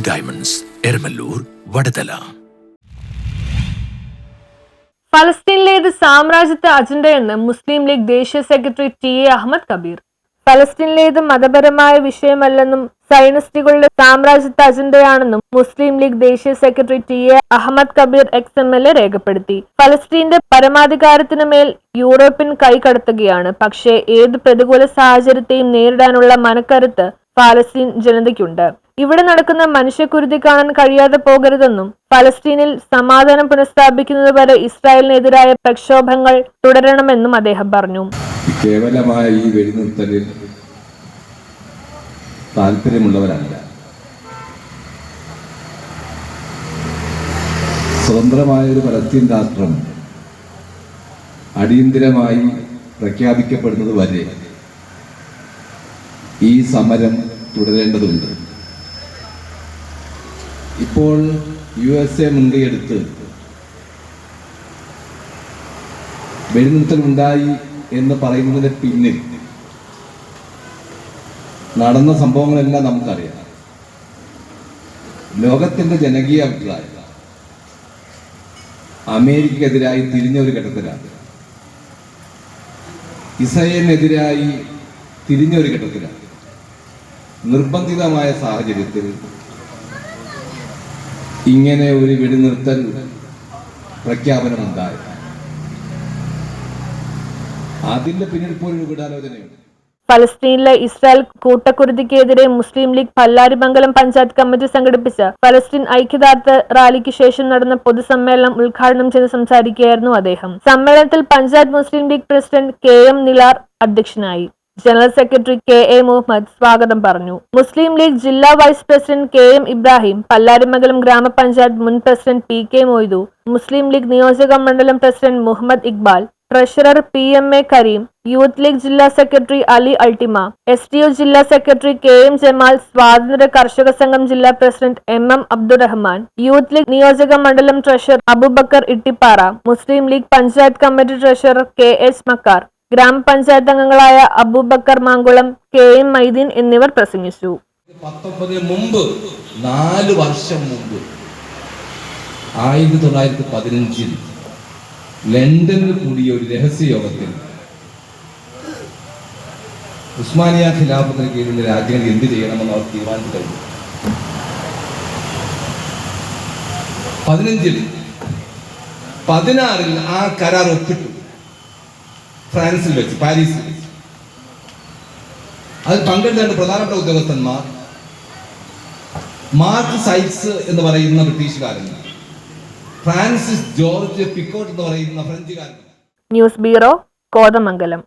Diamonds, Eramallur, Vadathala. ഫലസ്തീനിലേത് സാമ്രാജ്യത്വ അജണ്ടയെന്ന് മുസ്ലിം ലീഗ് ദേശീയ സെക്രട്ടറി ടി.എ. അഹമ്മദ് കബീർ. ഫലസ്തീനിലേത് മതപരമായ വിഷയമല്ലെന്നും സയനിസ്റ്റുകളുടെ സാമ്രാജ്യത്വ അജണ്ടയാണെന്നും മുസ്ലിം ലീഗ് ദേശീയ secretary TA. Ahammed Kabeer XMLA രേഖപ്പെടുത്തി. ഫലസ്തീന്റെ പരമാധികാരത്തിനു മേൽ യൂറോപ്യൻ കൈകടത്തുകയാണ്. പക്ഷേ ഏത് പ്രതികൂല സാഹചര്യത്തെയും നേരിടാനുള്ള മനക്കരുത്ത് ഫലസ്തീൻ ജനതയ്ക്കുണ്ട്. ഇവിടെ നടക്കുന്ന മനുഷ്യക്കുരുതി കാണാൻ കഴിയാതെ പോകരുതെന്നും ഫലസ്തീനിൽ സമാധാനം പുനഃസ്ഥാപിക്കുന്നതുവരെ ഇസ്രായേലിനെതിരായ പ്രക്ഷോഭങ്ങൾ തുടരണമെന്നും അദ്ദേഹം പറഞ്ഞു. കേവലമായ ഈ വെടിനിർത്തലിൽ താല്പര്യമുള്ളവരല്ല. സ്വതന്ത്രമായ ഒരു പലസ്തീൻ രാഷ്ട്രം അടിയന്തിരമായി പ്രഖ്യാപിക്കപ്പെടുന്നത് വരെ ഈ സമരം തുടരേണ്ടതുണ്ട്. ഇപ്പോൾ USA മുൻകൈയെടുത്ത് വെടിനിർത്തൽ ഉണ്ടായി എന്ന് പറയുന്നതിന് പിന്നിൽ നടന്ന സംഭവങ്ങളെല്ലാം നമുക്കറിയാം. ലോകത്തിന്റെ ജനകീയ അഭിപ്രായം അമേരിക്കക്കെതിരായി തിരിഞ്ഞ ഒരു ഘട്ടത്തിലാണ്, ഇസ്രായേലിനെതിരായി തിരിഞ്ഞ ഒരു ഘട്ടത്തിലാണ്. നിർബന്ധിതമായ സാഹചര്യത്തിൽ ഇങ്ങനെ ഒരു വെടിനിർത്തൽ പ്രഖ്യാപനമുണ്ടായി. അതിന്റെ പിന്നിൽ പോലും ഗൂഢാലോചനയുണ്ട്. ഫലസ്തീനിലെ ഇസ്രായേൽ കൂട്ടക്കുരുതിക്കെതിരെ മുസ്ലിം ലീഗ് പല്ലാരിമംഗലം പഞ്ചായത്ത് കമ്മിറ്റി സംഘടിപ്പിച്ച ഫലസ്തീൻ ഐക്യദാർഢ്യ റാലിക്ക് ശേഷം നടന്ന പൊതുസമ്മേളനം ഉദ്ഘാടനം ചെയ്ത് സംസാരിക്കുകയായിരുന്നു അദ്ദേഹം. സമ്മേളനത്തിൽ പഞ്ചായത്ത് മുസ്ലിം ലീഗ് പ്രസിഡന്റ് KM നിലാർ അധ്യക്ഷനായി. ജനറൽ സെക്രട്ടറി KA മുഹമ്മദ് സ്വാഗതം പറഞ്ഞു. മുസ്ലിം ലീഗ് ജില്ലാ vice president KM Ibrahim, Pallarimangalam ഗ്രാമപഞ്ചായത്ത് മുൻ പ്രസിഡന്റ് PK മൊയ്തു, മുസ്ലിം ലീഗ് നിയോജക മണ്ഡലം president Muhammad Iqbal, treasurer PMA Kareem, youth league ജില്ലാ സെക്രട്ടറി അലി അൾട്ടിമ, STU ജില്ലാ സെക്രട്ടറി KM ജമാൽ, സ്വാതന്ത്ര്യ കർഷക സംഘം ജില്ലാ president MM Abdurahman, youth league നിയോജക മണ്ഡലം treasurer Abubakar Ittippara, Muslim League panchayat committee treasurer KH Makkar, ഗ്രാമപഞ്ചായത്ത് അംഗങ്ങളായ അബൂബക്കർ മാങ്കുളം, KM മൈദീൻ എന്നിവർ പ്രസംഗിച്ചു. 4 വർഷം മുമ്പ് 1915 ലണ്ടനിൽ കൂടിയ ഒരു രഹസ്യ യോഗത്തിൽ ഉസ്മാനിയ ഖിലാഫത്തിന് കീഴിലുള്ള രാജ്യങ്ങൾ എന്ത് ചെയ്യണമെന്ന് അവർ തീരുമാനിച്ചു കഴിഞ്ഞു. 15-ൽ 16-ൽ ആ കരാർ ഒപ്പിട്ടു, ഫ്രാൻസിൽ വെച്ച്, പാരീസിൽ വെച്ച്. അതിൽ പങ്കെടുത്ത പ്രധാനപ്പെട്ട ഉദ്യോഗസ്ഥന്മാർ മാർക്ക് സൈക്സ് എന്ന് പറയുന്ന ബ്രിട്ടീഷുകാരൻ, ഫ്രാൻസിസ് ജോർജ് പിക്കോട്ട് എന്ന് പറയുന്ന ഫ്രഞ്ചുകാരൻ. News bureau, Kothamangalam.